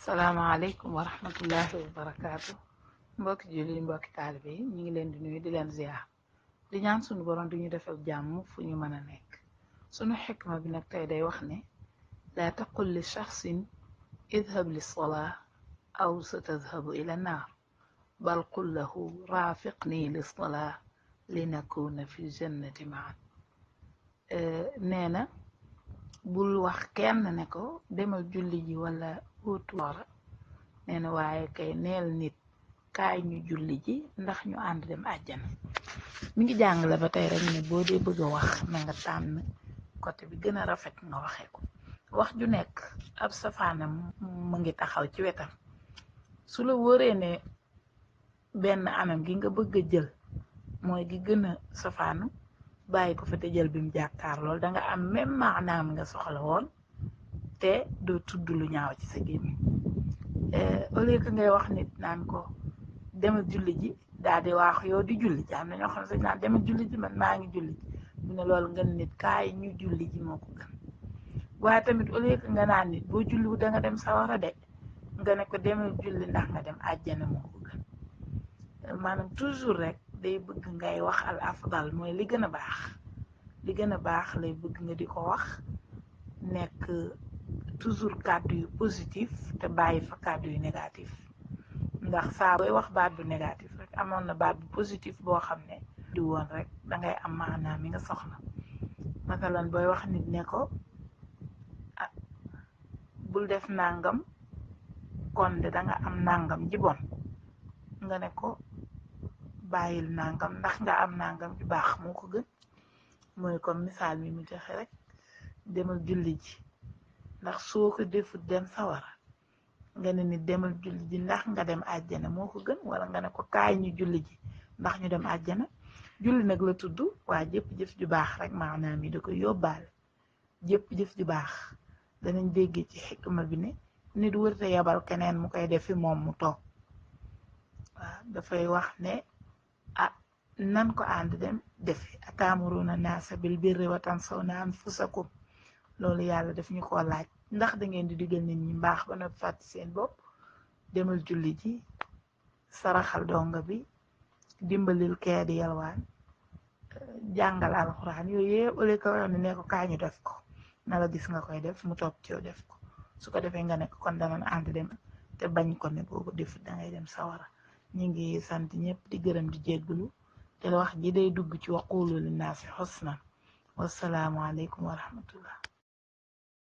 salaamaaleykum wa rahmatullahi wa barakaatu mbokki julli mbokki taalibe yi ñu ngi leen di nuyu di leen ziar di ñaan sunu borom di ñu defal jàmm fu ñu mën a nekk. sunu xikma bi nag tey day wax ne laa taqul li shaxsin idhab li solaa aw sa tadhabu ila naar bal qul lahu raafiqni li solaa li nakuna fi jannati maan. nee na bul wax kenn ne ko demal julli ji wala wutu woora. nee na waaye kay neel nit kaay ñu julli ji ndax ñu ànd dem àjjana. mi ngi jàngale ba tey rek ne boo dee bëgg a wax na nga tànn côté bi gën a rafet nga waxee ko. wax ju nekk ab safaanam mu ngi taxaw ci wetam. su la wóoree ne benn anam gi nga bëgg a jël mooy gi gën a safaanu bàyyi ko fa te jël bi mu jàkkaar lool danga am même maanaam nga soxla woon te doo tudd lu ñaaw ci sa gémmiñ. au lieu que ngay wax nit naan ko demal julli ji daal di waax yow di julli ji am na ñoo xam ne sañ naan demal julli ji man maa ngi julli ji mu ne loolu nga nit kaay ñu julli ji moo ko gën. waaye tamit au lieu que nga naan nit boo julliwu da nga dem sawara de nga ne ko demal julli ndax nga dem àjjana moo ko gën. maanaam toujours rek day bëgg ngay wax al afdal mooy li gën a baax. li gën a baax lay bëgg nga di ko wax nekk toujours kàddu yu positif te bàyyi fa kàddu yu négatif ndax saa booy wax baat bu négatif rek amoon na baat bu positif boo xam ne di woon rek dangay am maanaam mi nga soxla. masalan booy wax nit ne ko ah bul def nàngam kon de danga am nàngam ji bon nga ne ko bàyyil nàngam ndax nga am nàngam ji baax moo ko gën. mooy comme misaal mi mu joxe rek demal julli ji ndax soo ko defut dem sawara nga ne nit demal julli ji ndax nga dem àjjana moo ko gën. wala nga ne ko kaay ñu julli ji ndax ñu dem àjjana. julli nag la tudd waa jëpp jëf ju baax rek maanaam yi da koy yóbbaale. jëpp jëf ju baax danañ déggee ci xikma bi ne nit wërte yabal keneen mu koy defi moom mu toog. waaw dafay wax ne ah nan ko ànd dem defi ataamuruna naasa bil birri wa tansawna anfusakum. loolu yàlla daf ñu ko laaj ndax da ngeen di digal nit ñi mbaax ba noppi fàtte seen bopp. demal julli ji saraxal donga bi dimbalil kee di yalwaan jàngal alxuraan yooyu yëpp ole ko wax ne ko kaa ñu def ko na la gis nga koy def mu topp ci yow def ko. su ko defee nga nekk kon danañ ànd dem te bañ ko ne boobu def dangay dem sawara. ñi ngi sant ñëpp di gërëm di jégglu te wax ji day dugg ci waqulu linnaasi xusnan wassalaamu aleykum wa rahmatullah.